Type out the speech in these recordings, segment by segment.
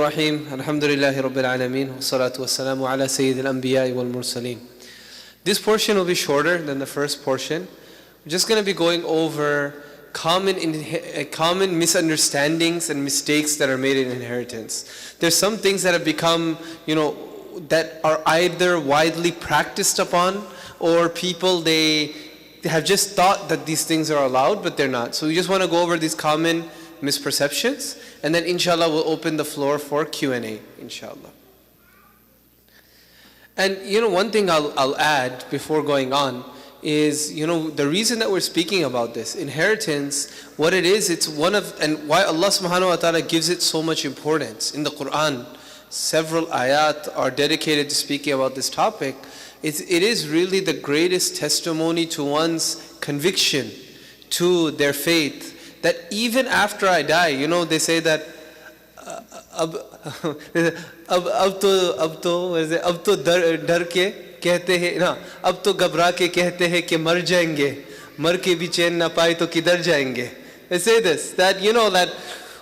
Rahim, alhamdulillahi rabbil alameen, wassalatu wassalamu ala sayyidil anbiya'i wal mursaleen. This portion will be shorter than the first portion. We're just going to be going over common misunderstandings and mistakes that are made in inheritance. There's some things that have become, that are either widely practiced upon, or people, they have just thought that these things are allowed, but they're not. So we just want to go over these common misperceptions, and then inshallah we'll open the floor for Q&A, inshallah. And one thing I'll add before going on is, the reason that we're speaking about this inheritance, what it is, it's one of, and why Allah subhanahu wa ta'ala gives it so much importance. In the Quran, several ayat are dedicated to speaking about this topic. It is really the greatest testimony to one's conviction, to their faith, that even after I die, they say that ab to dar ke kehte hai na, ab to ghabra ke kehte hai ki mar jayenge, mar ke bhi chain na paaye to kidhar jayenge. They say this, that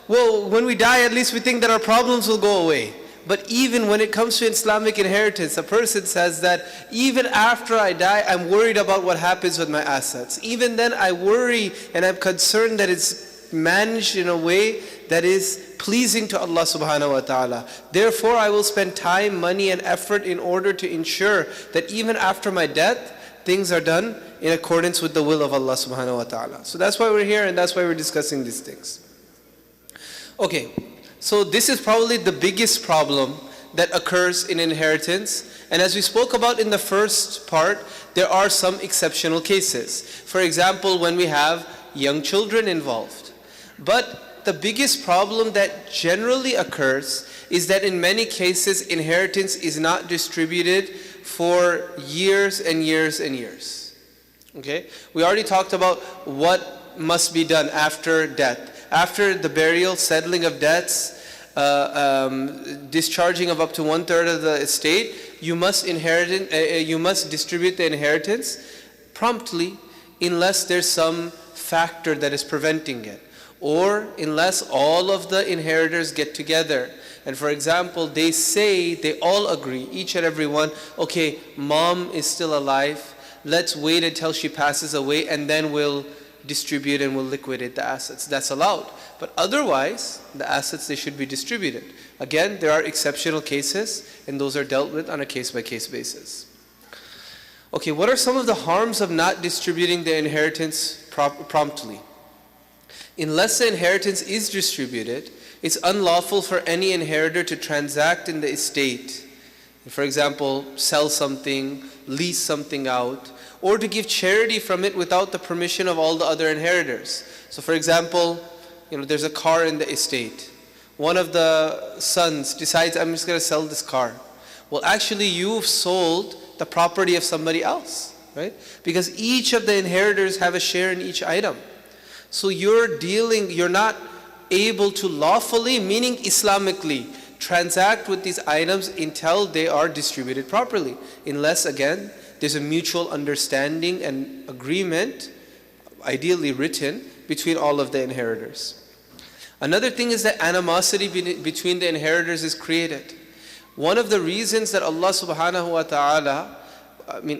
when we die, at least we think that our problems will go away. But even when it comes to Islamic inheritance, a person says that even after I die, I'm worried about what happens with my assets. Even then I worry and I'm concerned that it's managed in a way that is pleasing to Allah subhanahu wa ta'ala. Therefore I will spend time, money and effort in order to ensure that even after my death, things are done in accordance with the will of Allah subhanahu wa ta'ala. So that's why we're here, and that's why we're discussing these things. Okay. So this is probably the biggest problem that occurs in inheritance. And as we spoke about in the first part, there are some exceptional cases. For example, when we have young children involved. But the biggest problem that generally occurs is that in many cases, inheritance is not distributed for years and years and years. Okay? We already talked about what must be done after death. After the burial, settling of debts, discharging of up to 1/3 of the estate, you must distribute the inheritance promptly, unless there's some factor that is preventing it, or unless all of the inheritors get together. And for example, they all agree, each and every one, okay, mom is still alive, let's wait until she passes away and then we'll distribute and will liquidate the assets. That's allowed. But otherwise, the assets, they should be distributed. Again, there are exceptional cases, and those are dealt with on a case-by-case basis. Okay, what are some of the harms of not distributing the inheritance promptly? Unless the inheritance is distributed, it's unlawful for any inheritor to transact in the estate. For example, sell something, lease something out, or to give charity from it without the permission of all the other inheritors. So for example, there's a car in the estate. One of the sons decides, I'm just going to sell this car. Well, actually you've sold the property of somebody else, right? Because each of the inheritors have a share in each item. So you're not able to lawfully, meaning Islamically, transact with these items until they are distributed properly. Unless, again, there's a mutual understanding and agreement, ideally written, between all of the inheritors. Another thing is that animosity between the inheritors is created. One of the reasons that Allah subhanahu wa ta'ala,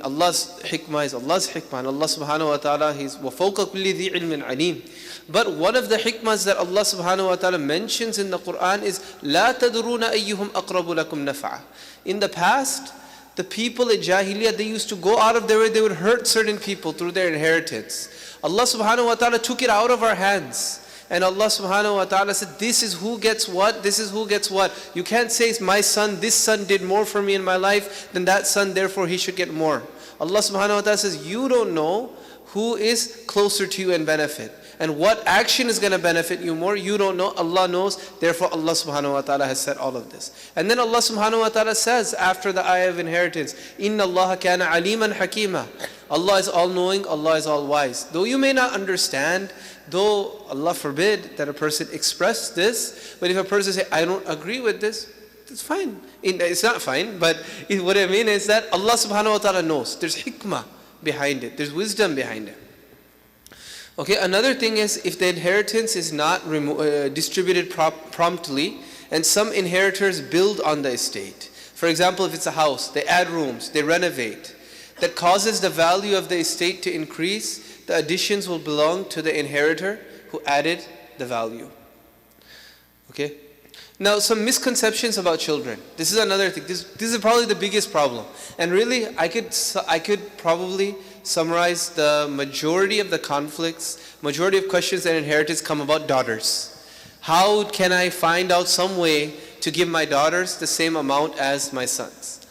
Allah's hikmah is Allah's hikmah, and Allah subhanahu wa ta'ala, He's وَفَوْقَ كُلِّ ذِي عِلْمٍ عَلِيمٍ. But one of the hikmahs that Allah subhanahu wa ta'ala mentions in the Quran is لَا تَدْرُونَ أَيُّهُمْ أَقْرَبُ لَكُمْ نَفْعًا. In the past, the people in Jahiliyyah, they used to go out of their way, they would hurt certain people through their inheritance. Allah subhanahu wa ta'ala took it out of our hands. And Allah subhanahu wa ta'ala said, this is who gets what, this is who gets what. You can't say, my son, this son did more for me in my life than that son, therefore he should get more. Allah subhanahu wa ta'ala says, you don't know who is closer to you in benefit. And what action is going to benefit you more, you don't know, Allah knows. Therefore Allah subhanahu wa ta'ala has said all of this. And then Allah subhanahu wa ta'ala says, after the ayah of inheritance, Inna Allah kana aliman hakima. Allah is all-knowing, Allah is all-wise. Though you may not understand, though Allah forbid that a person express this, but if a person say, I don't agree with this, it's fine. It's not fine, but what I mean is that Allah subhanahu wa ta'ala knows. There's hikmah behind it. There's wisdom behind it. Okay, another thing is, if the inheritance is not distributed promptly, And some inheritors build on the estate. For example, if it's a house, they add rooms, they renovate. That causes the value of the estate to increase. The additions will belong to the inheritor who added the value. Okay? Now, some misconceptions about children. This is another thing. This is probably the biggest problem. And really, I could probably summarize the majority of the conflicts, majority of questions and inheritance come about daughters. How can I find out some way to give my daughters the same amount as my sons?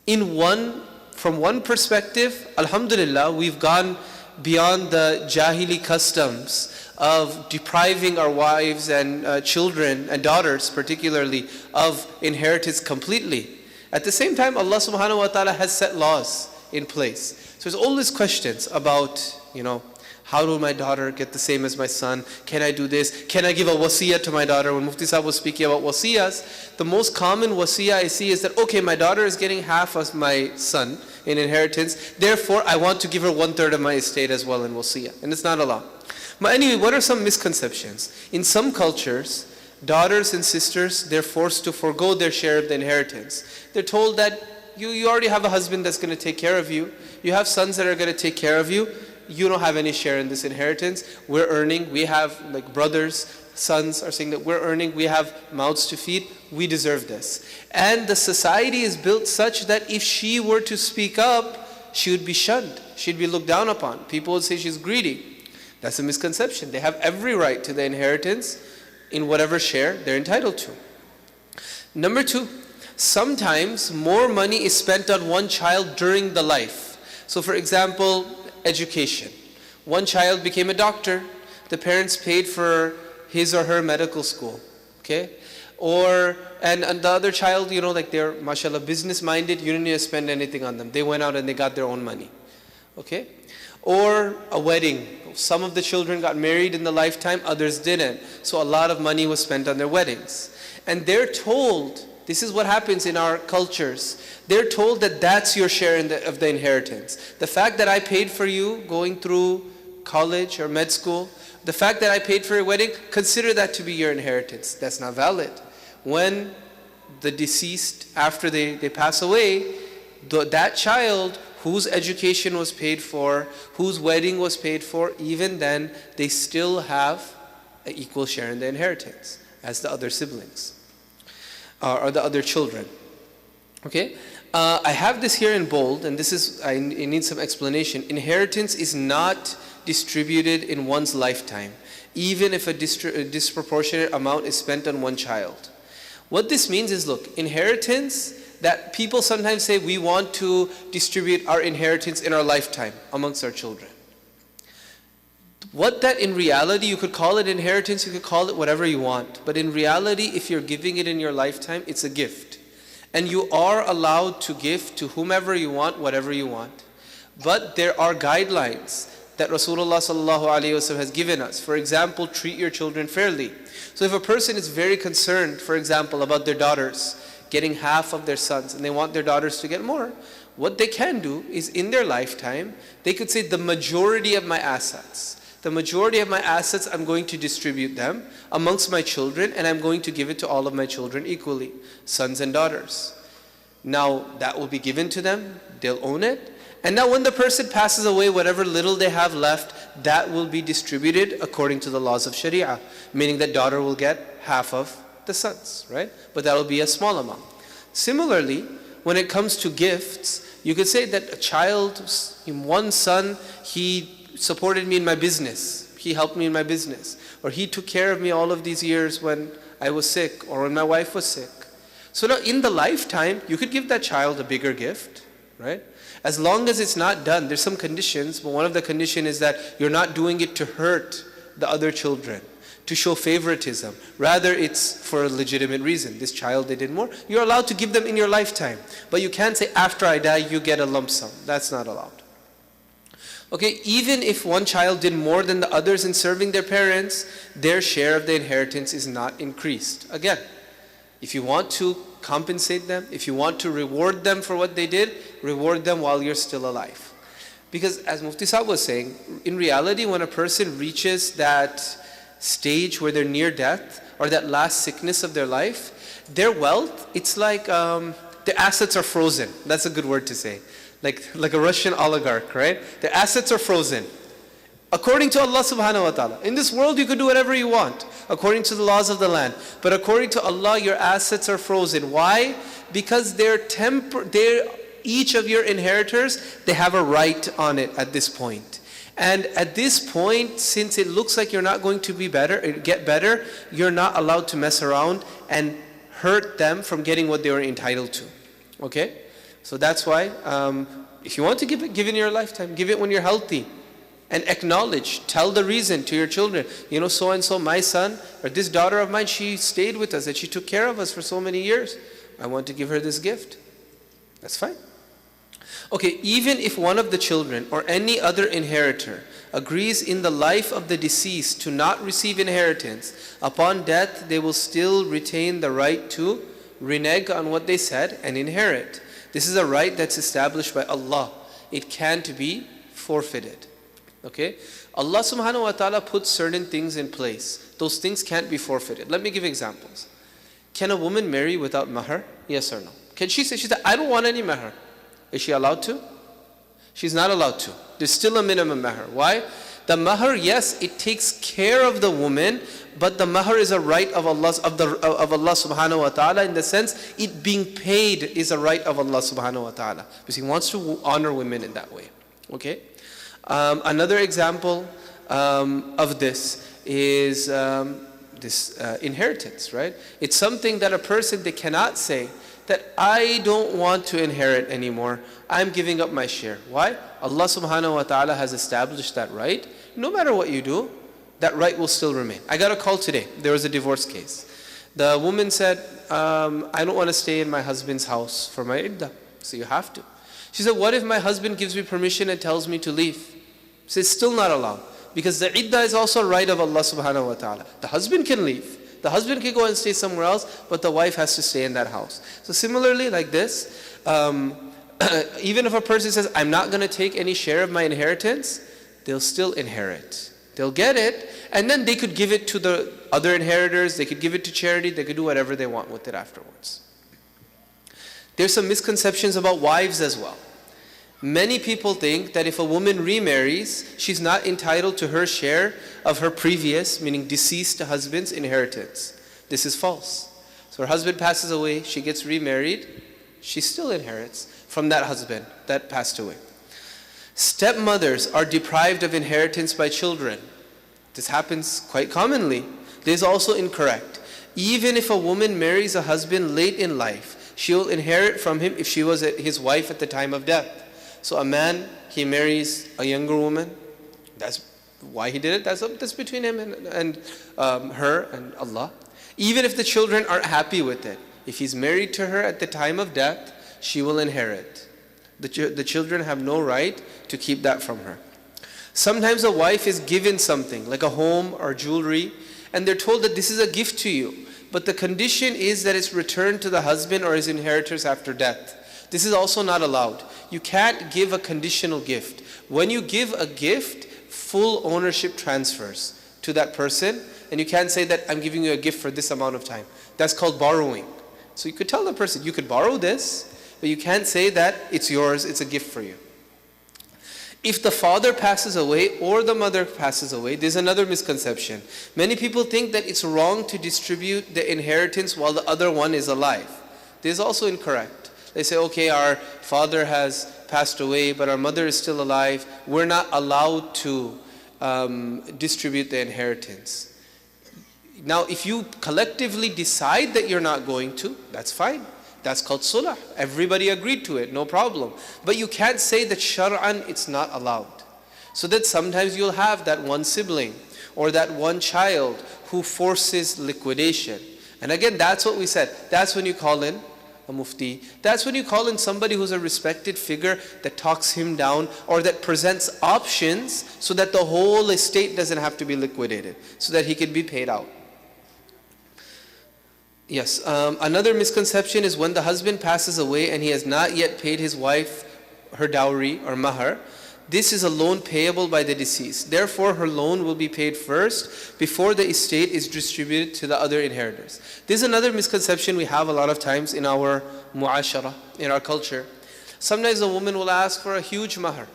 From one perspective, alhamdulillah, we've gone beyond the jahili customs of depriving our wives and children and daughters particularly of inheritance completely. At the same time, Allah subhanahu wa ta'ala has set laws in place. So there's all these questions about, how do my daughter get the same as my son? Can I do this? Can I give a wasiyyah to my daughter? When Mufti Sahib was speaking about wasiyyahs, the most common wasiyyah I see is that, okay, my daughter is getting half of my son in inheritance, therefore I want to give her 1/3 of my estate as well in wasiyyah. And it's not allowed. But anyway, what are some misconceptions? In some cultures, daughters and sisters, they're forced to forego their share of the inheritance. They're told that you already have a husband that's going to take care of you. You have sons that are going to take care of you. You don't have any share in this inheritance. We're earning. We have brothers, sons are saying that we're earning. We have mouths to feed. We deserve this. And the society is built such that if she were to speak up, she would be shunned. She'd be looked down upon. People would say she's greedy. That's a misconception. They have every right to the inheritance in whatever share they're entitled to. Number 2, sometimes more money is spent on one child during the life. So for example, education. One child became a doctor. The parents paid for his or her medical school. Okay? And the other child, they're mashallah business minded, you didn't need to spend anything on them. They went out and they got their own money. Okay? Or a wedding. Some of the children got married in the lifetime, others didn't. So a lot of money was spent on their weddings. And they're told, this is what happens in our cultures, they're told that that's your share of the inheritance. The fact that I paid for you going through college or med school, the fact that I paid for your wedding, consider that to be your inheritance. That's not valid. When the deceased, after they pass away, that child whose education was paid for, whose wedding was paid for, even then they still have an equal share in the inheritance as the other siblings or the other children. Okay? I have this here in bold, and I need some explanation. Inheritance is not distributed in one's lifetime, even if a disproportionate amount is spent on one child. What this means is, look, inheritance, that people sometimes say we want to distribute our inheritance in our lifetime amongst our children. What that in reality, you could call it inheritance, you could call it whatever you want. But in reality, if you're giving it in your lifetime, it's a gift. And you are allowed to give to whomever you want, whatever you want. But there are guidelines that Rasulullah ﷺ has given us. For example, treat your children fairly. So if a person is very concerned, for example, about their daughters getting half of their sons, and they want their daughters to get more, what they can do is in their lifetime, they could say the majority of my assets, I'm going to distribute them amongst my children, and I'm going to give it to all of my children equally, sons and daughters. Now that will be given to them, they'll own it. And now when the person passes away, whatever little they have left, that will be distributed according to the laws of Sharia, meaning that daughter will get half of the sons, right? But that will be a small amount. Similarly, when it comes to gifts, you could say that a child, one son, he supported me in my business. He helped me in my business. Or he took care of me all of these years when I was sick or when my wife was sick. So now in the lifetime, you could give that child a bigger gift, right? As long as it's not done, there's some conditions, but one of the conditions is that you're not doing it to hurt the other children, to show favoritism. Rather, it's for a legitimate reason. This child, they did more. You're allowed to give them in your lifetime. But you can't say, after I die, you get a lump sum. That's not allowed. Okay, even if one child did more than the others in serving their parents, their share of the inheritance is not increased. Again, if you want to compensate them, if you want to reward them for what they did, reward them while you're still alive. Because as Mufti Sahib was saying, in reality, when a person reaches that stage where they're near death or that last sickness of their life, Their wealth, it's like their assets are frozen. That's a good word to say. Like a Russian oligarch, right? Their assets are frozen. According to Allah subhanahu wa ta'ala. In this world you could do whatever you want, according to the laws of the land. But according to Allah, your assets are frozen. Why? Because each of your inheritors, they have a right on it at this point. And at this point, since it looks like you're not going to get better, you're not allowed to mess around and hurt them from getting what they were entitled to. Okay? So that's why, if you want to give it in your lifetime, give it when you're healthy. And acknowledge, tell the reason to your children. You know, so and so, my son, or this daughter of mine, she stayed with us and she took care of us for so many years. I want to give her this gift. That's fine. Okay, even if one of the children or any other inheritor agrees in the life of the deceased to not receive inheritance, upon death they will still retain the right to renege on what they said and inherit. This is a right that's established by Allah. It can't be forfeited. Okay? Allah subhanahu wa ta'ala puts certain things in place. Those things can't be forfeited. Let me give examples. Can a woman marry without mahar? Yes or no? Can she say, I don't want any mahar. Is she allowed to? She's not allowed to. There's still a minimum mahar. Why? The mahar, yes, it takes care of the woman, but the mahar is a right of Allah subhanahu wa ta'ala, in the sense it being paid is a right of Allah subhanahu wa ta'ala. Because He wants to honor women in that way. Okay? Another example of this is this inheritance, right? It's something that a person, they cannot say that I don't want to inherit anymore. I'm giving up my share. Why? Allah subhanahu wa ta'ala has established that right. No matter what you do, that right will still remain. I got a call today. There was a divorce case. The woman said, I don't want to stay in my husband's house for my iddah. So you have to. She said, what if my husband gives me permission and tells me to leave? So it's still not allowed. Because the iddah is also a right of Allah subhanahu wa ta'ala. The husband can leave. The husband can go and stay somewhere else, but the wife has to stay in that house. So similarly, like this, even if a person says, I'm not going to take any share of my inheritance, they'll still inherit. They'll get it, and then they could give it to the other inheritors, they could give it to charity, they could do whatever they want with it afterwards. There's some misconceptions about wives as well. Many people think that if a woman remarries, she's not entitled to her share of her previous, meaning deceased husband's inheritance. This is false. So her husband passes away, she gets remarried, she still inherits from that husband that passed away. Stepmothers are deprived of inheritance by children. This happens quite commonly. This is also incorrect. Even if a woman marries a husband late in life, she will inherit from him if she was his wife at the time of death. So a man, he marries a younger woman. That's why he did it. That's between him and her and Allah. Even if the children aren't happy with it, if he's married to her at the time of death, she will inherit. The children have no right to keep that from her. Sometimes a wife is given something, like a home or jewelry, and they're told that this is a gift to you. But the condition is that it's returned to the husband or his inheritors after death. This is also not allowed. You can't give a conditional gift. When you give a gift, full ownership transfers to that person, and you can't say that I'm giving you a gift for this amount of time. That's called borrowing. So you could tell the person, you could borrow this, but you can't say that it's yours, it's a gift for you. If the father passes away or the mother passes away, there's another misconception. Many people think that it's wrong to distribute the inheritance while the other one is alive. This is also incorrect. They say, okay, our father has passed away, but our mother is still alive. We're not allowed to distribute the inheritance. Now, if you collectively decide that you're not going to, that's fine. That's called sulah. Everybody agreed to it, no problem. But you can't say that shar'an it's not allowed. So that sometimes you'll have that one sibling or that one child who forces liquidation. And again, that's what we said. That's when you call in a mufti. That's when you call in somebody who's a respected figure that talks him down or that presents options so that the whole estate doesn't have to be liquidated, so that he can be paid out. Yes, another misconception is when the husband passes away and he has not yet paid his wife her dowry or mahar, this is a loan payable by the deceased. Therefore, her loan will be paid first before the estate is distributed to the other inheritors. This is another misconception we have a lot of times in our mu'ashara, in our culture. Sometimes a woman will ask for a huge mahar,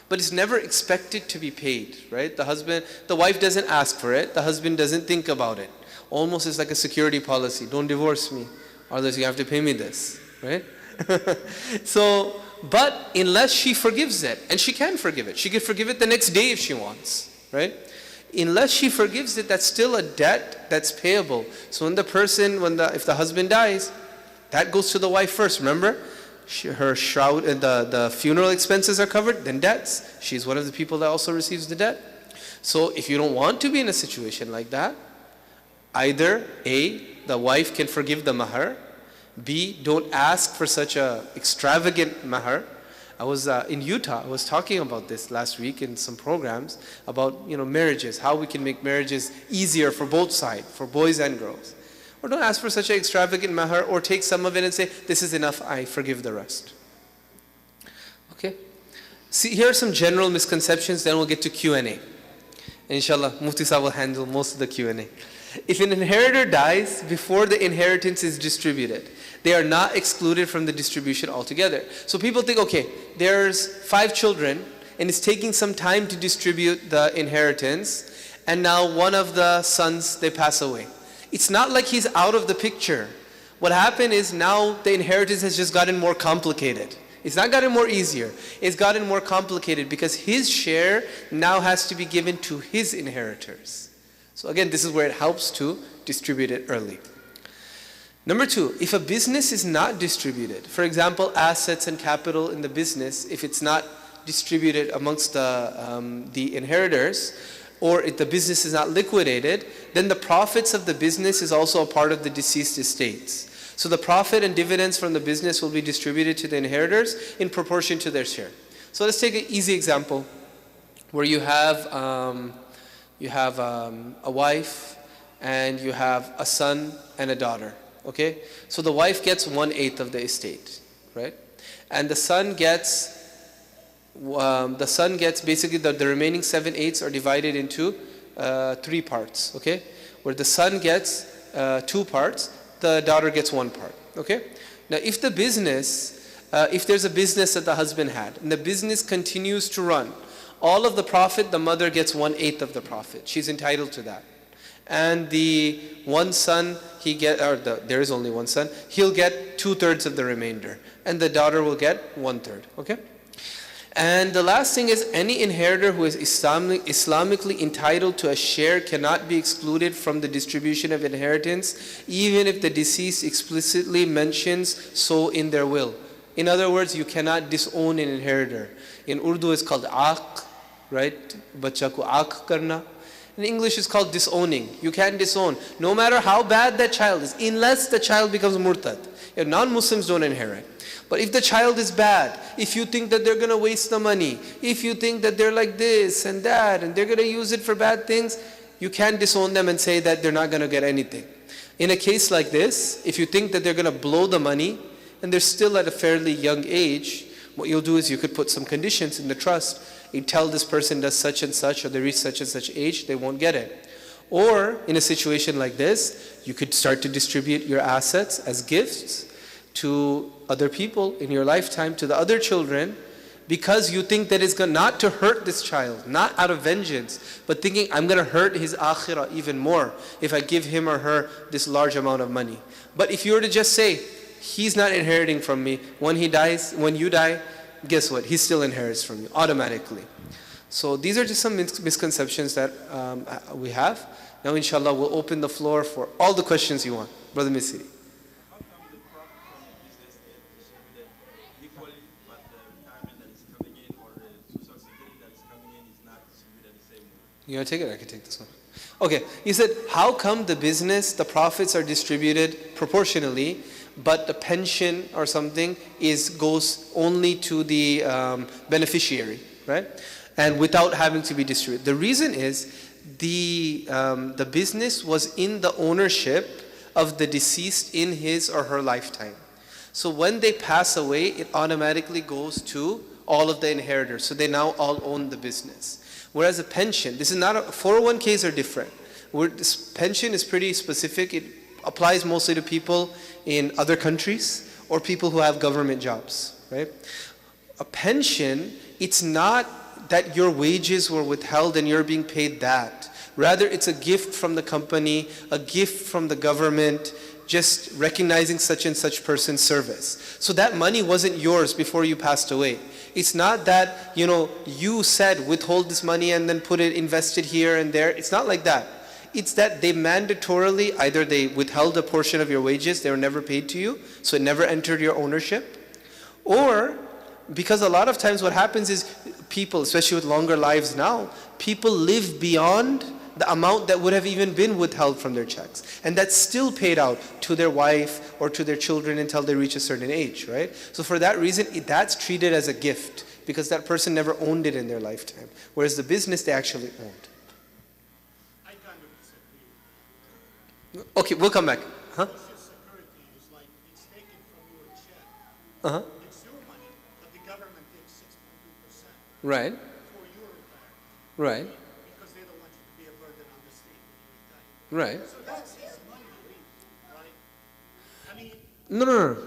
but it's never expected to be paid, right? The wife doesn't ask for it, the husband doesn't think about it. Almost it's like a security policy. Don't divorce me, or else you have to pay me this, right? But unless she forgives it, and she can forgive it, she can forgive it the next day if she wants, right? Unless she forgives it, that's still a debt that's payable. So if the husband dies, that goes to the wife first. Remember, her shroud and the funeral expenses are covered, then debts. She's one of the people that also receives the debt. So if you don't want to be in a situation like that, either A, the wife can forgive the mahar, B, don't ask for such a extravagant mahar. I was in Utah, I was talking about this last week in some programs about marriages, how we can make marriages easier for both sides, for boys and girls. Or don't ask for such an extravagant mahar, or take some of it and say, this is enough, I forgive the rest. Okay? See, here are some general misconceptions, then we'll get to Q&A. And inshallah, Mufti Sahib will handle most of the Q&A. If an inheritor dies before the inheritance is distributed, they are not excluded from the distribution altogether. So people think, okay, there's 5 children, and it's taking some time to distribute the inheritance, and now one of the sons, they pass away. It's not like he's out of the picture. What happened is now the inheritance has just gotten more complicated. It's not gotten more easier. It's gotten more complicated because his share now has to be given to his inheritors. So again, this is where it helps to distribute it early. Number 2, if a business is not distributed, for example, assets and capital in the business, if it's not distributed amongst the inheritors, or if the business is not liquidated, then the profits of the business is also a part of the deceased estates. So the profit and dividends from the business will be distributed to the inheritors in proportion to their share. So let's take an easy example where you have a wife and you have a son and a daughter. Okay, so the wife gets 1/8 of the estate, right? And the son gets basically the remaining 7/8 are divided into 3 parts. Okay, where the son gets 2 parts, the daughter gets 1 part. Okay, now if there's a business that the husband had and the business continues to run, all of the profit, the mother gets 1/8 of the profit. She's entitled to that. And the one son, there is only one son, he'll get 2/3 of the remainder. And the daughter will get 1/3. Okay? And the last thing is, any inheritor who is Islamically entitled to a share cannot be excluded from the distribution of inheritance, even if the deceased explicitly mentions so in their will. In other words, you cannot disown an inheritor. In Urdu it's called aaq, right? Bacha ko aaq karna. In English it's called disowning. You can't disown, no matter how bad that child is, unless the child becomes murtad. Non-Muslims don't inherit. But if the child is bad, if you think that they're going to waste the money, if you think that they're like this and that, and they're going to use it for bad things, you can't disown them and say that they're not going to get anything. In a case like this, if you think that they're going to blow the money, and they're still at a fairly young age, what you'll do is you could put some conditions in the trust. You tell this person does such and such, or they reach such and such age, they won't get it. Or in a situation like this, you could start to distribute your assets as gifts to other people in your lifetime, to the other children, because you think that it's going not to hurt this child, not out of vengeance, but thinking I'm going to hurt his akhirah even more if I give him or her this large amount of money. But if you were to just say, he's not inheriting from me, when you die, guess what? He still inherits from you automatically. So these are just some misconceptions that we have. Now inshallah we'll open the floor for all the questions you want. Brother Misri. How come the profit from the business get distributed equally, but the retirement that is coming in or the social security that is coming in is not distributed the same way? You want to take it? I can take this one. Okay, you said, how come the profits are distributed proportionally, but the pension or something goes only to the beneficiary, right? And without having to be distributed. The reason is the business was in the ownership of the deceased in his or her lifetime. So when they pass away, it automatically goes to all of the inheritors. So they now all own the business. Whereas a pension, this is not a, 401ks are different. This pension is pretty specific. It applies mostly to people in other countries or people who have government jobs, right? A pension, it's not that your wages were withheld and you're being paid that. Rather, it's a gift from the company, a gift from the government, just recognizing such and such person's service. So that money wasn't yours before you passed away. It's not that, you said withhold this money and then put it invested here and there. It's not like that. It's that they mandatorily, either they withheld a portion of your wages, they were never paid to you, so it never entered your ownership. Or, because a lot of times what happens is people, especially with longer lives now, people live beyond the amount that would have even been withheld from their checks. And that's still paid out to their wife or to their children until they reach a certain age, right? So for that reason, that's treated as a gift because that person never owned it in their lifetime. Whereas the business they actually owned. I kind of disagree. Okay, we'll come back. Huh? Social Security is like it's taken from your check. Uh-huh. It's your money, but the government takes 6.2% Right, for your retirement right, because they don't want you to be a burden on the state when you retire. right. So that's his money, really, right? I mean, No.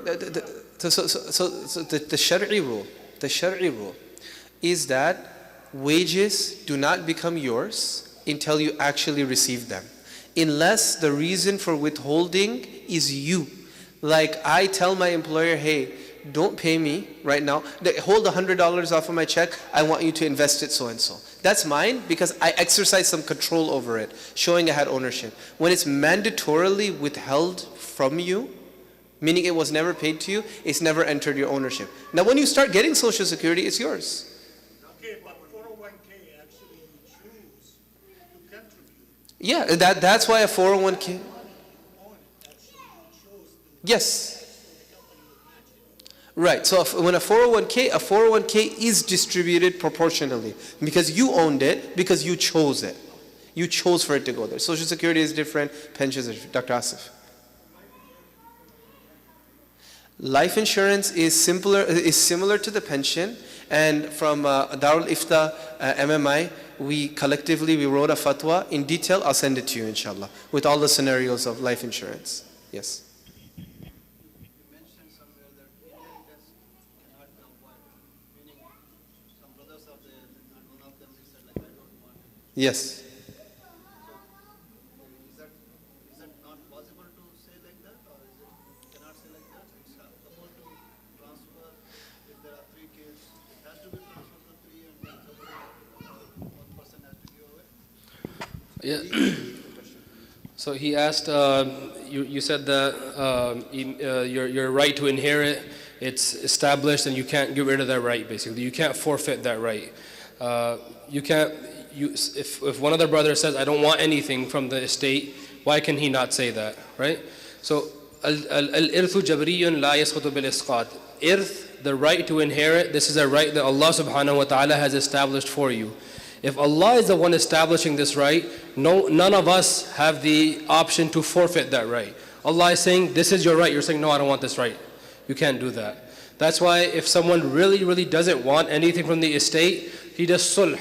So the Shari'i rule is that wages do not become yours until you actually receive them. Unless the reason for withholding is you. Like I tell my employer, hey, don't pay me right now. Hold $100 off of my check. I want you to invest it so and so. That's mine because I exercise some control over it, showing I had ownership. When it's mandatorily withheld from you, meaning it was never paid to you, it's never entered your ownership. Now when you start getting Social Security, it's yours. okay, but 401k actually you choose to contribute. Yeah, that's why a 401k. Money you own it, actually you chose to. Yes. The company would match it. Right. So when a 401k is distributed proportionally because you owned it, because you chose it. You chose for it to go there. Social Security is different, pensions are different. Dr. Asif. Life insurance is similar to the pension, and from Darul Ifta MMI, we collectively wrote a fatwa in detail. I'll send it to you, inshallah, with all the scenarios of life insurance. Yes. You mentioned somewhere that inheritance cannot come one, meaning some brothers of the, and one of them he said like I don't want it. Yes. So is that not possible to say like that, or is it cannot say like that? It's supposed to transfer if there are 3 kids, it has to be transferred to 3 and then one person has to give away. Yeah. So he asked, you said that your right to inherit, it's established and you can't get rid of that right, basically. You can't forfeit that right. If one of the brothers says, I don't want anything from the estate, why can he not say that, right? So, al-irthu jabriyun la yasqutu bil-isqat. Irth, the right to inherit, this is a right that Allah subhanahu wa ta'ala has established for you. If Allah is the one establishing this right, none of us have the option to forfeit that right. Allah is saying, this is your right. You're saying, no, I don't want this right. You can't do that. That's why if someone really doesn't want anything from the estate, he does sulh,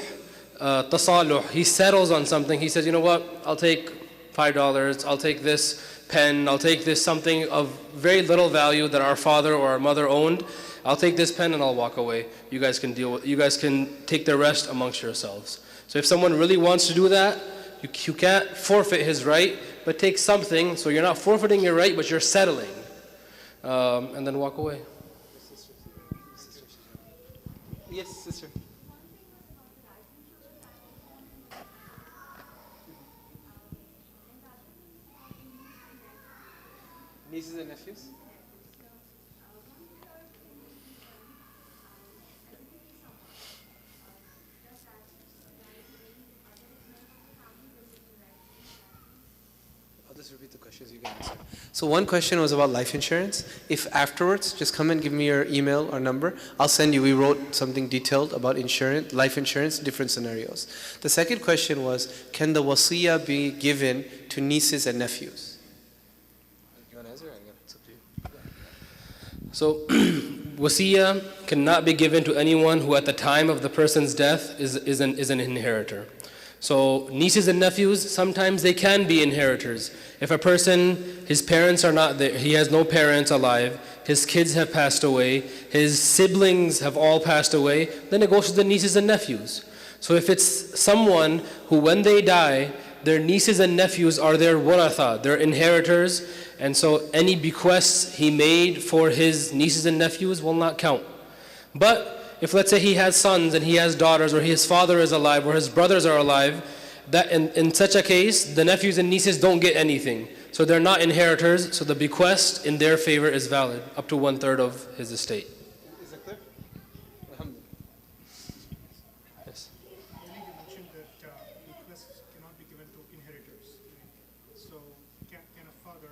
tasaluh. He settles on something. He says, you know what, I'll take $5. I'll take this pen. I'll take this something of very little value that our father or our mother owned. I'll take this pen and I'll walk away. You guys can take the rest amongst yourselves. So if someone really wants to do that, you can't forfeit his right, but take something, so you're not forfeiting your right, but you're settling. And then walk away. Yes, sister. Nieces and nephews? I'll just repeat the questions you can answer. So one question was about life insurance. If afterwards, just come and give me your email or number. I'll send you, we wrote something detailed about insurance, life insurance, different scenarios. The second question was, can the wasiyyah be given to nieces and nephews? You want to answer? It's up to you. So Wasiyyah cannot be given to anyone who at the time of the person's death is an inheritor. So nieces and nephews, sometimes they can be inheritors. If a person, his parents are not there, he has no parents alive, his kids have passed away, his siblings have all passed away, then it goes to the nieces and nephews. So if it's someone who when they die, their nieces and nephews are their waratha, their inheritors, and so any bequests he made for his nieces and nephews will not count. But if let's say he has sons and he has daughters, or his father is alive, or his brothers are alive, that in such a case, the nephews and nieces don't get anything. So they're not inheritors, so the bequest in their favor is valid, up to 1/3 of his estate. Is that clear? Yes. Earlier you mentioned that bequests cannot be given to inheritors. Right? So can a father,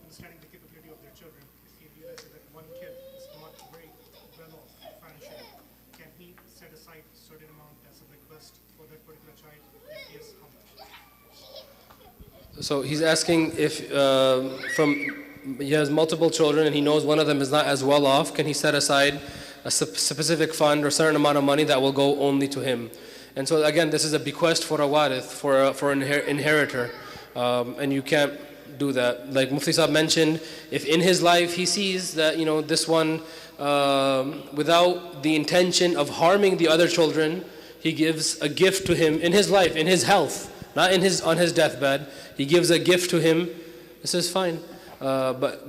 understanding the capability of their children, if he realizes that one kid is not very well off financially, can he set aside a certain amount as a bequest for that particular child? If yes, how much? So he's asking if he has multiple children and he knows one of them is not as well off, can he set aside a specific fund or certain amount of money that will go only to him? And so again, this is a bequest for a warith, for an inheritor, and you can't do that. Like Mufti Sahib mentioned, if in his life he sees that this one, without the intention of harming the other children, he gives a gift to him in his life, in his health, not on his deathbed. He gives a gift to him. This is fine. But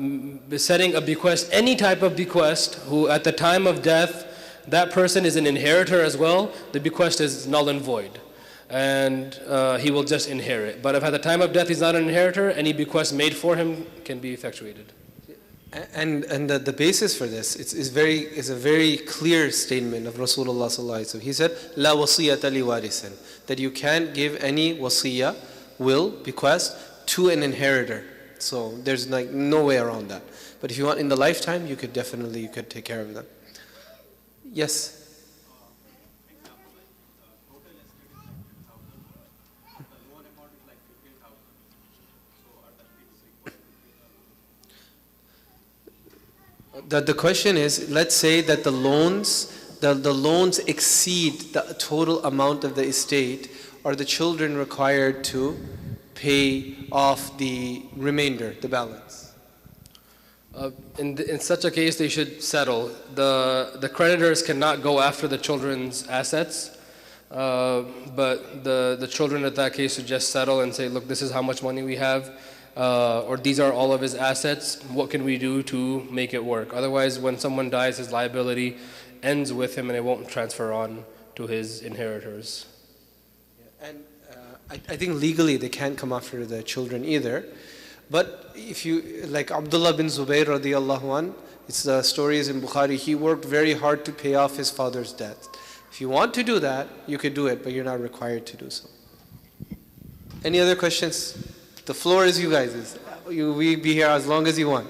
setting a bequest, any type of bequest, who at the time of death, that person is an inheritor as well, the bequest is null and void. And he will just inherit. But if at the time of death he's not an inheritor, any bequest made for him can be effectuated. And the basis for this is a very clear statement of Rasulullah sallallahu alaihi wasallam. He said, "La wasiyata li warisin," that you can't give any wasiyah, will, bequest, to an inheritor. So there's like no way around that. But if you want in the lifetime, you could take care of them. Yes. The question is, let's say that the loans exceed the total amount of the estate. Are the children required to pay off the remainder, the balance? In such a case, they should settle. The creditors cannot go after the children's assets, but the children in that case should just settle and say, look, this is how much money we have, or these are all of his assets. What can we do to make it work? Otherwise, when someone dies, his liability ends with him and it won't transfer on to his inheritors. And I think legally they can't come after the children either. But if you, like Abdullah bin Zubayr radiallahu an, the story is in Bukhari, he worked very hard to pay off his father's debt. If you want to do that, you could do it, but you're not required to do so. Any other questions? The floor is you guys'. We be here as long as you want.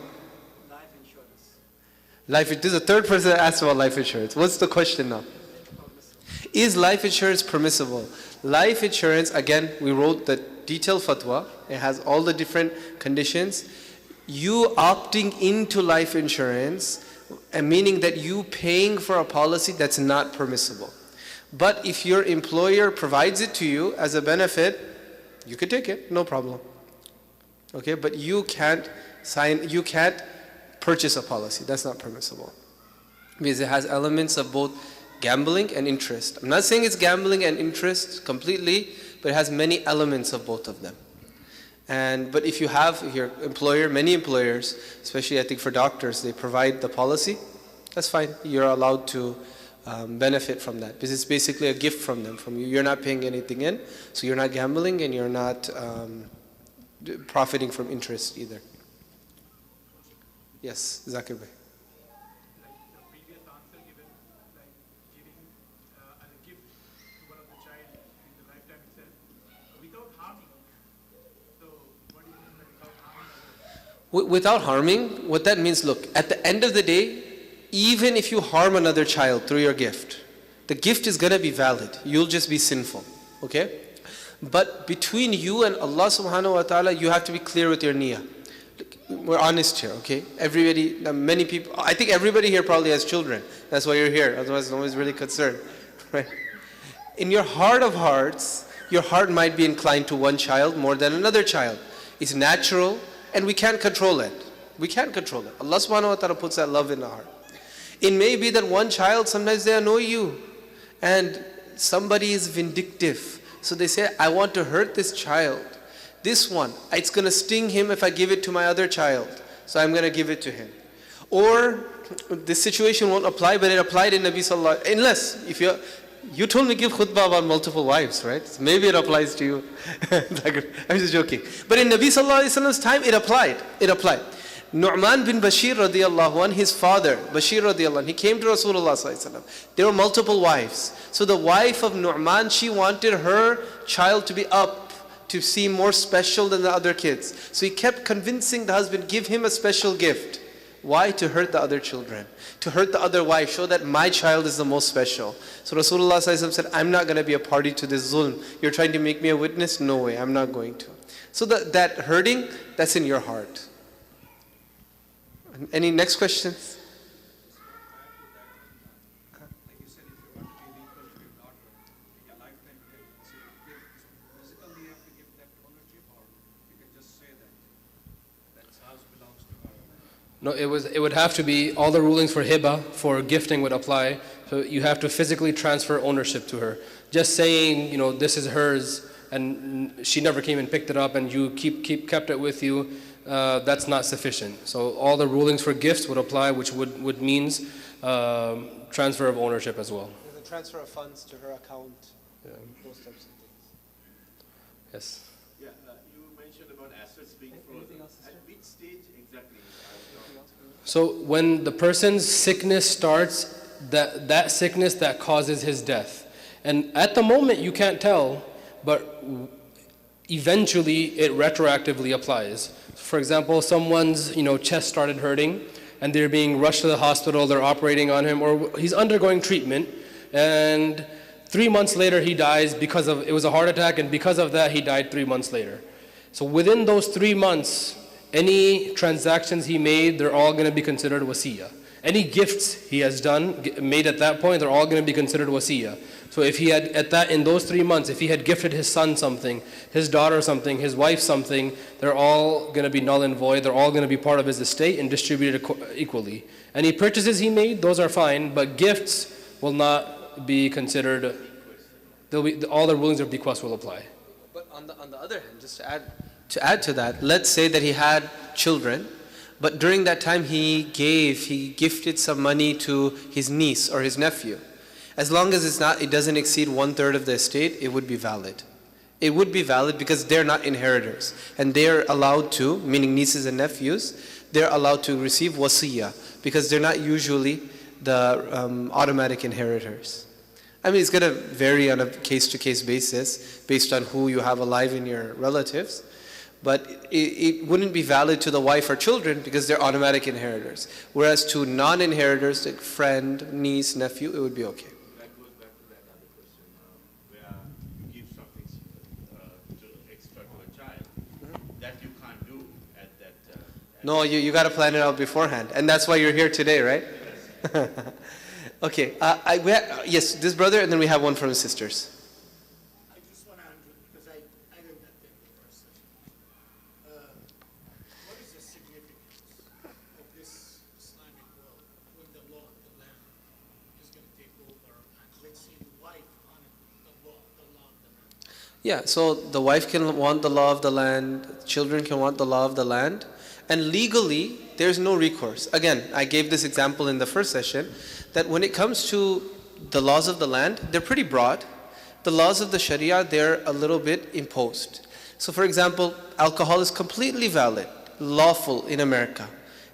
This is the third person that asked about life insurance. What's the question now? Is life insurance permissible? Life insurance, again, we wrote the detailed fatwa. It has all the different conditions. You opting into life insurance, meaning that you paying for a policy, that's not permissible. But if your employer provides it to you as a benefit, you could take it, no problem. Okay, but you can't purchase a policy. That's not permissible. Because it has elements of both gambling and interest. I'm not saying it's gambling and interest completely, but it has many elements of both of them. But if you have your employer, many employers, especially I think for doctors, they provide the policy, that's fine. You're allowed to benefit from that. Because it's basically a gift from them, from you. You're not paying anything in, so you're not gambling and you're not profiting from interest either. Yes, Zakir Bhai. The previous answer given, like giving as a gift to one of the child in the lifetime itself, without harming. So what do you mean by without harming? Without harming, what that means, look, at the end of the day, even if you harm another child through your gift, the gift is going to be valid. You'll just be sinful. Okay? But between you and Allah subhanahu wa ta'ala, you have to be clear with your niyyah. we're honest here, okay? Everybody, many people, I think everybody here probably has children. That's why you're here. Otherwise, no one's really concerned, right? In your heart of hearts, your heart might be inclined to one child more than another child. It's natural, and we can't control it. We can't control it. Allah subhanahu wa ta'ala puts that love in the heart. It may be that one child, sometimes they annoy you, and somebody is vindictive. So they say, I want to hurt this child. This one, it's going to sting him if I give it to my other child. So I'm going to give it to him. Or, this situation won't apply, but it applied in Nabi Sallallahu Alaihi Wasallam. Unless, if you told me give khutbah about multiple wives, right? So maybe it applies to you. I'm just joking. But in Nabi Sallallahu Alaihi Wasallam's time, it applied. It applied. Nu'man bin Bashir radiallahu anh, his father, Bashir radiallahu anh, he came to Rasulullah sallallahu alaihi wasallam. There were multiple wives. So the wife of Nu'man, she wanted her child to be up, to seem more special than the other kids. So he kept convincing the husband, give him a special gift. Why? To hurt the other children. To hurt the other wife, show that my child is the most special. So Rasulullah sallallahu alaihi wasallam said, I'm not going to be a party to this zulm. You're trying to make me a witness? No way, I'm not going to. So that hurting, that's in your heart. Any next questions? Like you said, if you want to be equal to your daughter, in your lifetime, so physically you have to give that ownership, or you can just say that house belongs to her. No, it would have to be, all the rulings for hiba, for gifting would apply. So you have to physically transfer ownership to her. Just saying, this is hers, and she never came and picked it up, and you kept it with you, that's not sufficient. So all the rulings for gifts would apply, which would means transfer of ownership as well. The transfer of funds to her account, those types of things. Yes. Yeah, you mentioned about assets being frozen. At which stage exactly? So when the person's sickness starts, that sickness that causes his death. And at the moment you can't tell, but eventually it retroactively applies. For example, someone's chest started hurting and they're being rushed to the hospital, they're operating on him, or he's undergoing treatment, and 3 months later he dies because of, it was a heart attack, and because of that he died 3 months later. So within those 3 months, any transactions he made, they're all going to be considered wasiyyah. Any gifts he has made at that point, they're all going to be considered wasiyyah. So if he had, in those 3 months, if he had gifted his son something, his daughter something, his wife something, they're all going to be null and void. They're all going to be part of his estate and distributed equally. Any purchases he made, those are fine, but gifts will not be considered. All the rulings of bequest will apply. But on the other hand, just to add to that, let's say that he had children, but during that time he gifted some money to his niece or his nephew. As long as it doesn't exceed 1/3 of the estate, it would be valid. It would be valid because they're not inheritors. And they're allowed to, meaning nieces and nephews, they're allowed to receive wasiyyah because they're not usually the automatic inheritors. I mean, it's going to vary on a case-to-case basis based on who you have alive in your relatives. But it wouldn't be valid to the wife or children because they're automatic inheritors. Whereas to non-inheritors, like friend, niece, nephew, it would be okay. That goes back to that other question, where you give something extra to a child that you can't do at that. No, you got to plan it out beforehand. And that's why you're here today, right? Okay. Yes, this brother, and then we have one from his sisters. I just want to because I didn't attend the first session. What is the significance of this Islamic world when the law of the land is going to take over, and let's say the wife wanted the law of the land? Yeah, so the wife can want the law of the land, children can want the law of the land, and legally there's no recourse. Again, I gave this example in the first session, that when it comes to the laws of the land, they're pretty broad. The laws of the Sharia, they're a little bit imposed. So for example, alcohol is completely valid, lawful in America.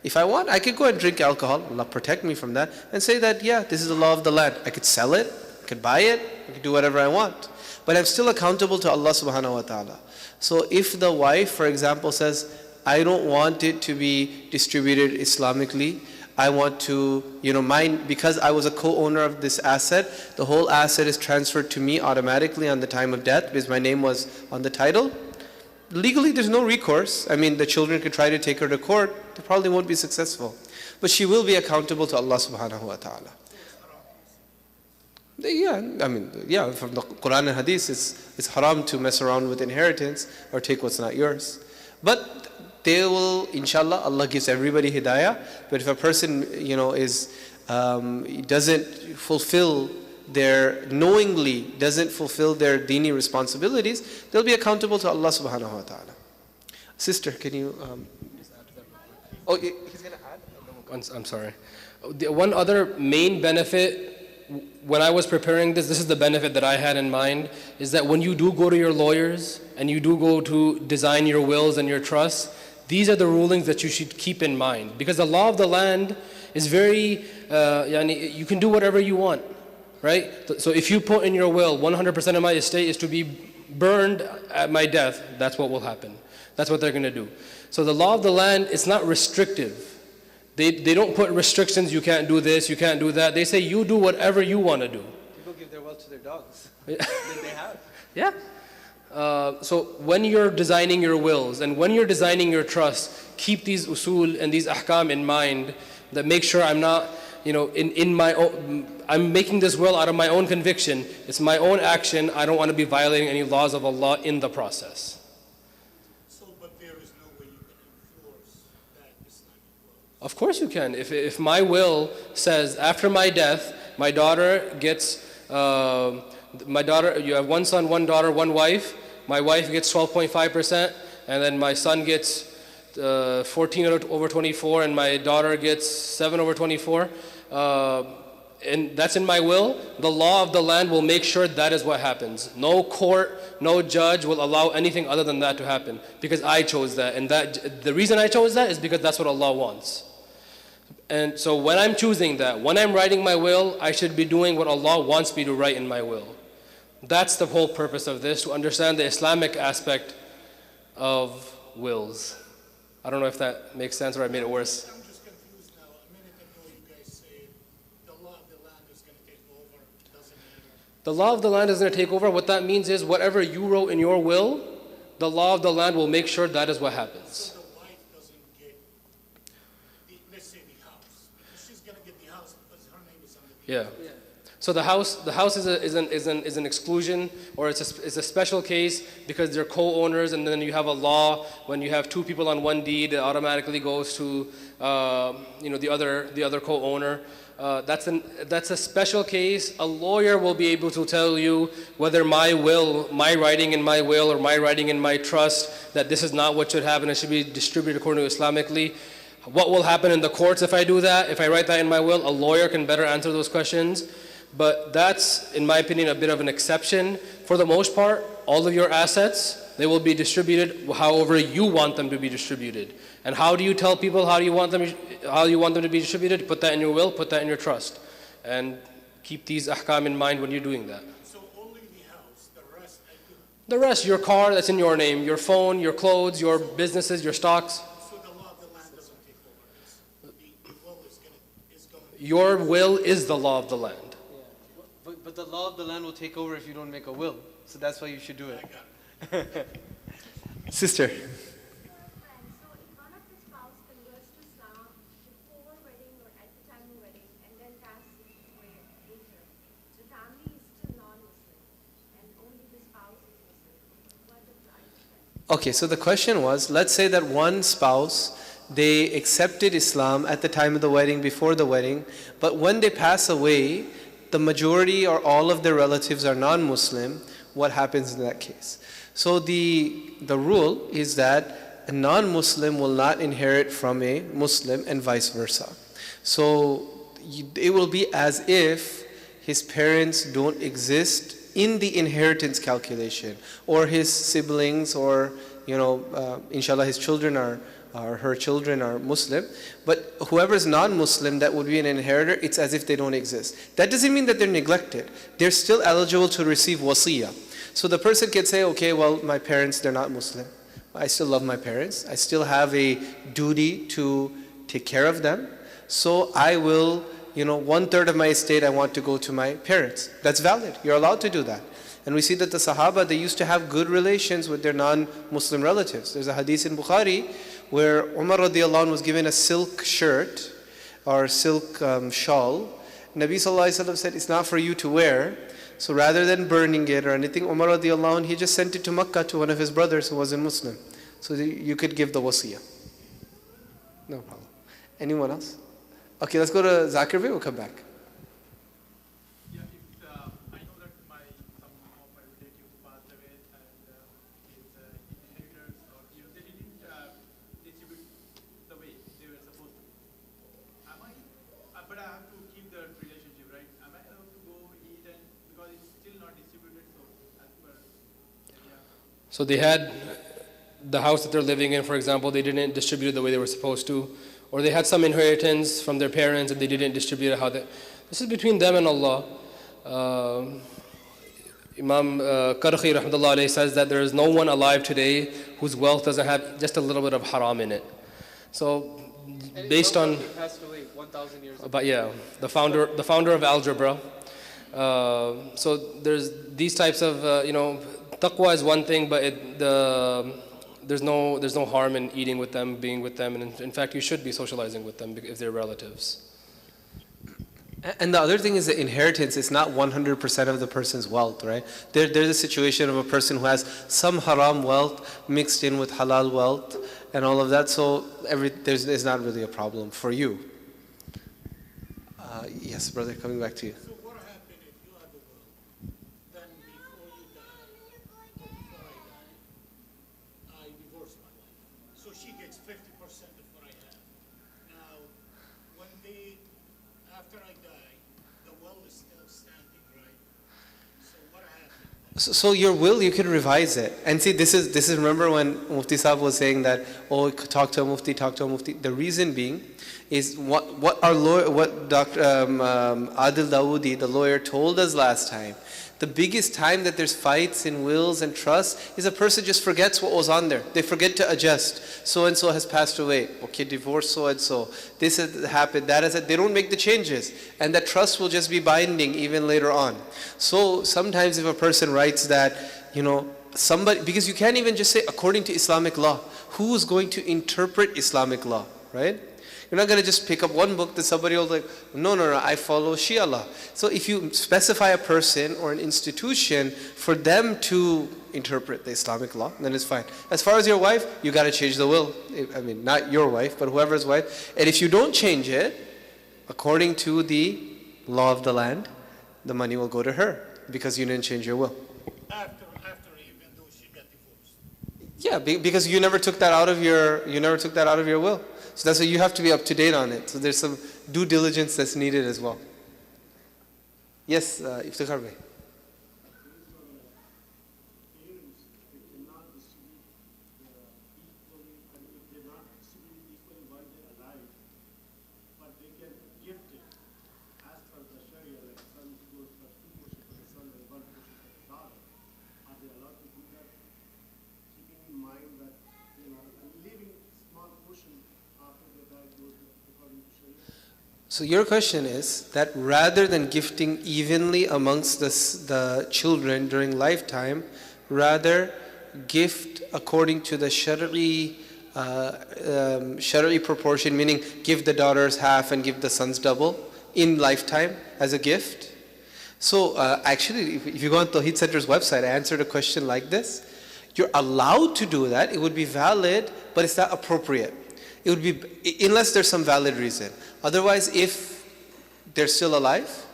If I want, I could go and drink alcohol, Allah protect me from that, and say that, yeah, this is the law of the land. I could sell it, I could buy it, I could do whatever I want. But I'm still accountable to Allah subhanahu wa ta'ala. So if the wife, for example, says, I don't want it to be distributed Islamically, I want to, mine, because I was a co-owner of this asset, the whole asset is transferred to me automatically on the time of death because my name was on the title. legally there's no recourse. I mean, the children could try to take her to court. They probably won't be successful. But she will be accountable to Allah subhanahu wa ta'ala. Yeah, I mean, yeah, from the Quran and Hadith, it's haram to mess around with inheritance or take what's not yours. But they will, inshallah, Allah gives everybody hidayah. But if a person, doesn't fulfill knowingly doesn't fulfill their dini responsibilities, they'll be accountable to Allah subhanahu wa ta'ala. Sister, can you just add to that? Oh, he's going to add? I'm sorry. One other main benefit, when I was preparing this is the benefit that I had in mind, is that when you do go to your lawyers and you do go to design your wills and your trusts, these are the rulings that you should keep in mind. Because the law of the land is very, you can do whatever you want, right? So if you put in your will, 100% of my estate is to be burned at my death, that's what will happen. That's what they're going to do. So the law of the land is not restrictive. They don't put restrictions, you can't do this, you can't do that. They say you do whatever you want to do. People give their wealth to their dogs. They have. Yeah. So when you're designing your wills and when you're designing your trust, keep these usul and these ahkam in mind, that make sure I'm not, in my own, I'm making this will out of my own conviction. It's my own action. I don't want to be violating any laws of Allah in the process. But there is no way you can enforce that Islamic law. Of course you can. If my will says after my death, my daughter gets, you have one son, one daughter, one wife. My wife gets 12.5%, and then my son gets 14 over 24, and my daughter gets 7 over 24. And that's in my will. The law of the land will make sure that is what happens. No court, no judge will allow anything other than that to happen, because I chose that. And the reason I chose that is because that's what Allah wants. And so when I'm choosing that, when I'm writing my will, I should be doing what Allah wants me to write in my will. That's the whole purpose of this, to understand the Islamic aspect of wills. I don't know if that makes sense or I made it worse. I'm just confused now. A minute ago you guys said the law of the land is going to take over. Doesn't matter. The law of the land is going to take over. What that means is whatever you wrote in your will, the law of the land will make sure that is what happens. So the wife doesn't get, let's say, the house. Because she's going to get the house because her name is on the deed. Yeah. So the house is an exclusion, or it's a special case because they're co-owners, and then you have a law when you have two people on one deed, it automatically goes to the other co-owner. That's a special case. A lawyer will be able to tell you whether my writing in my will or my writing in my trust, that this is not what should happen, it should be distributed according to Islamically. What will happen in the courts if I do that? If I write that in my will, a lawyer can better answer those questions. But that's, in my opinion, a bit of an exception. For the most part, all of your assets, they will be distributed however you want them to be distributed. And how do you tell people how you want them to be distributed? Put that in your will, put that in your trust. And keep these ahkam in mind when you're doing that. So only the house, the rest I do. The rest, your car that's in your name, your phone, your clothes, your businesses, your stocks. So the law of the land doesn't take over. The will is going to. Your will is the law of the land. But the law of the land will take over if you don't make a will. So that's why you should do it. Sister. So if one of the spouse converts to Islam before wedding or at the time of wedding and then passes away later, the family is still non-Muslim and only the spouse is Muslim. What applies then? Okay, so the question was, let's say that one spouse, they accepted Islam at the time of the wedding, before the wedding, but when they pass away, the majority or all of their relatives are non-Muslim. What happens in that case? So the rule is that a non-Muslim will not inherit from a Muslim and vice versa. So it will be as if his parents don't exist in the inheritance calculation, or his siblings, or inshallah his children are her children are Muslim, but whoever's non-Muslim that would be an inheritor, it's as if they don't exist. That doesn't mean that they're neglected. They're still eligible to receive wasiyyah. So the person can say, okay, well, my parents, they're not Muslim. I still love my parents. I still have a duty to take care of them. So I will, 1/3 of my estate I want to go to my parents. That's valid. You're allowed to do that. And we see that the Sahaba, they used to have good relations with their non-Muslim relatives. There's a hadith in Bukhari where Umar radiallahu anh was given a silk shirt or silk shawl. Nabi sallallahu alaihi wasallam said, it's not for you to wear. So rather than burning it or anything, Umar radiallahu anh, he just sent it to Makkah to one of his brothers who wasn't Muslim. So you could give the wasiyyah. No problem. Anyone else? Okay, let's go to Zakir Bey, we'll come back. Yeah, if I know that some of my relatives passed away and his inheritors or they didn't distribute the way they were supposed to. But I have to keep the relationship, right? Am I allowed to go eat and because it's still not distributed? So as per So they had the house that they're living in, for example, they didn't distribute it the way they were supposed to, or they had some inheritance from their parents and they didn't distribute it how they. This is between them and Allah. Imam Karhi rahmatullah alayhi says that there is no one alive today whose wealth doesn't have just a little bit of haram in it. So based on, He passed away 1,000 years ago. but yeah, the founder of algebra. So there's these types of taqwa is one thing, but there's no harm in eating with them, being with them, and in fact you should be socializing with them if they're relatives. And the other thing is that inheritance is not 100% of the person's wealth, right? There's a situation of a person who has some haram wealth mixed in with halal wealth and all of that, so there's not really a problem for you. Yes, brother, coming back to you. So what happened if you have a will, then before you die, or before I die, I divorce my wife. So she gets 50% of what I have. Now, after I die, the will is still standing, right? So what happened? So your will, you can revise it. And see, this is remember when Mufti Sahib was saying that, oh, talk to a Mufti. The reason being is what Dr. Adil Dawoodi, the lawyer, told us last time. The biggest time that there's fights in wills and trusts is a person just forgets what was on there. They forget to adjust. So and so has passed away. Okay, divorce so and so. This has happened, that has happened. They don't make the changes. And that trust will just be binding even later on. So sometimes if a person writes that, somebody, because you can't even just say according to Islamic law. Who's going to interpret Islamic law, right? You're not going to just pick up one book that somebody will like, no, I follow Shia law. So if you specify a person or an institution for them to interpret the Islamic law, then it's fine. As far as your wife, you got to change the will. I mean, not your wife, but whoever's wife. And if you don't change it, according to the law of the land, the money will go to her because you didn't change your will. After even though she got divorced. Yeah, because you never took that out of your will. So that's why you have to be up to date on it. So there's some due diligence that's needed as well. Yes, Iftikhar Bhai. So your question is that rather than gifting evenly amongst the children during lifetime, rather gift according to the Shari'i proportion, meaning give the daughters half and give the sons double in lifetime as a gift. So actually, if you go on Tawheed Center's website, I answered a question like this. You're allowed to do that, it would be valid, but it's not appropriate. It would be, unless there's some valid reason. Otherwise, if they're still alive,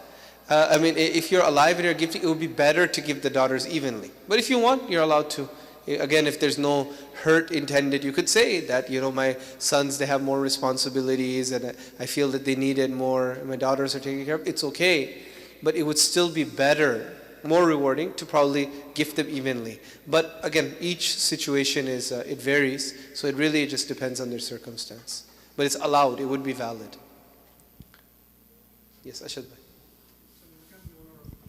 if you're alive and you're gifting, it would be better to give the daughters evenly. But if you want, you're allowed to. Again, if there's no hurt intended, you could say that, my sons, they have more responsibilities and I feel that they need it more. My daughters are taking care of it. It's okay. But it would still be better, more rewarding to probably gift them evenly. But again, each situation it varies. So it really just depends on their circumstance. But it's allowed, it would be valid. Yes, Ashad Bhai. So you can be owner of the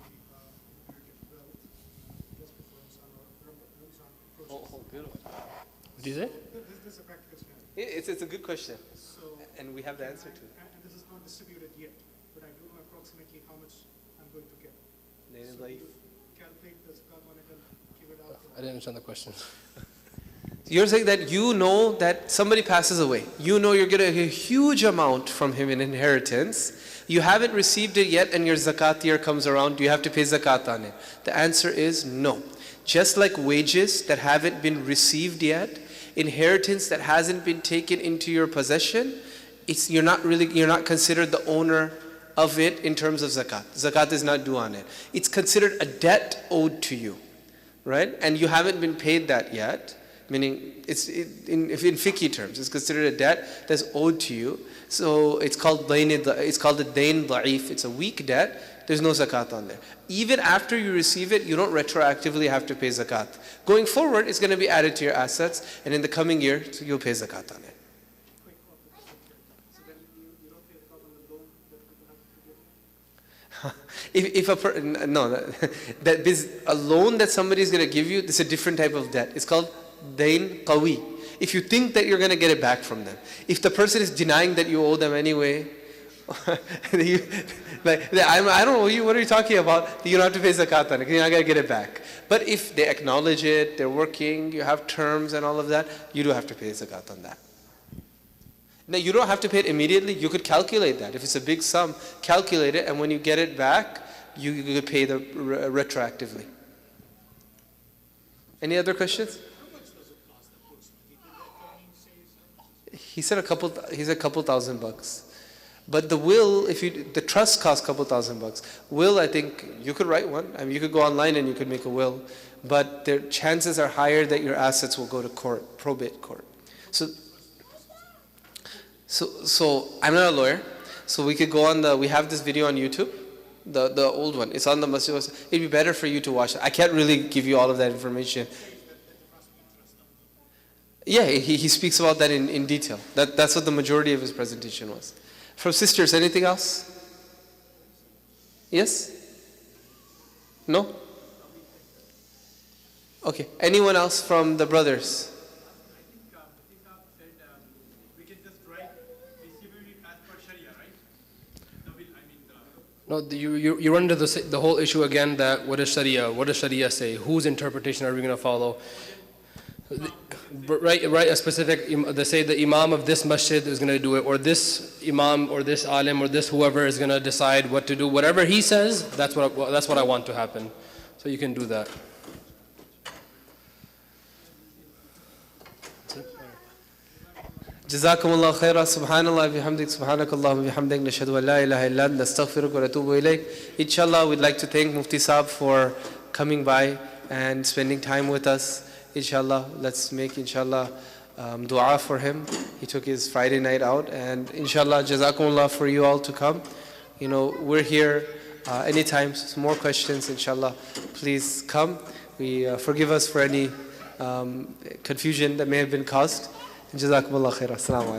inherited wealth just before son or son approaches. Good one. What do you say? This is a practical scenario. It's a good question. So, And we have the answer to it. and this is not distributed yet, but I do know approximately how much I'm going to get. Then it's So like, calculate the zakat on it and give it out. I didn't understand the question. You're saying that you know that somebody passes away. You know you're getting a huge amount from him in inheritance. You haven't received it yet and your zakat year comes around. Do you have to pay zakat on it? The answer is no. Just like wages that haven't been received yet, inheritance that hasn't been taken into your possession, you're not considered the owner of it in terms of zakat. Zakat is not due on it. It's considered a debt owed to you, right? And you haven't been paid that yet. Meaning, in fiqh terms, it's considered a debt that's owed to you. So it's called the dayn da'if. It's a weak debt. There's no zakat on there. Even after you receive it, you don't retroactively have to pay zakat. Going forward, it's going to be added to your assets, and in the coming year, so you'll pay zakat on it. Quick opposite. So then you don't pay zakat on the loan that people have to give? A loan that somebody is going to give you, this is a different type of debt. It's called dayn qawi. If you think that you're going to get it back from them. If the person is denying that you owe them anyway, I don't owe you, what are you talking about? You don't have to pay zakat on it, you're not going to get it back. But if they acknowledge it, they're working, you have terms and all of that, you do have to pay zakat on that. Now you don't have to pay it immediately, you could calculate that. If it's a big sum, calculate it, and when you get it back, you could pay the retroactively. Any other questions? How much does it cost approximately? Did that He said a couple $1,000. But the will, the trust costs a couple $1,000. Will, I think you could write one. I mean, you could go online and you could make a will, but the chances are higher that your assets will go to court, probate court. So I'm not a lawyer, so we could go on we have this video on YouTube, the old one. It's on the Masjid. It'd be better for you to watch it. I can't really give you all of that information. Yeah, he speaks about that in detail. That's what the majority of his presentation was. From sisters, anything else? Yes? No? Okay. Anyone else from the brothers? I think said we can just write, distribute it as per Sharia, right? No, you run into the whole issue again that what does Sharia say? Whose interpretation are we going to follow? Right, a specific, they say the imam of this masjid is going to do it, or this imam, or this alim, or this whoever is going to decide what to do. Whatever he says, that's what I want to happen. So you can do that. Jazakumullah khaira, subhanallah bihamdik, subhanakallah bihamdik, nashhadu an la ilaha illa anta, nastaghfiruka wa natubu ilayk. Inshallah, we'd like to thank Mufti Saab for coming by and spending time with us. Inshallah, let's make dua for him. He took his Friday night out, and inshallah, jazakumullah for you all to come. We're here anytime. Some more questions, inshallah, please come. We forgive us for any confusion that may have been caused. Jazakumullah khair. Assalamu alaikum.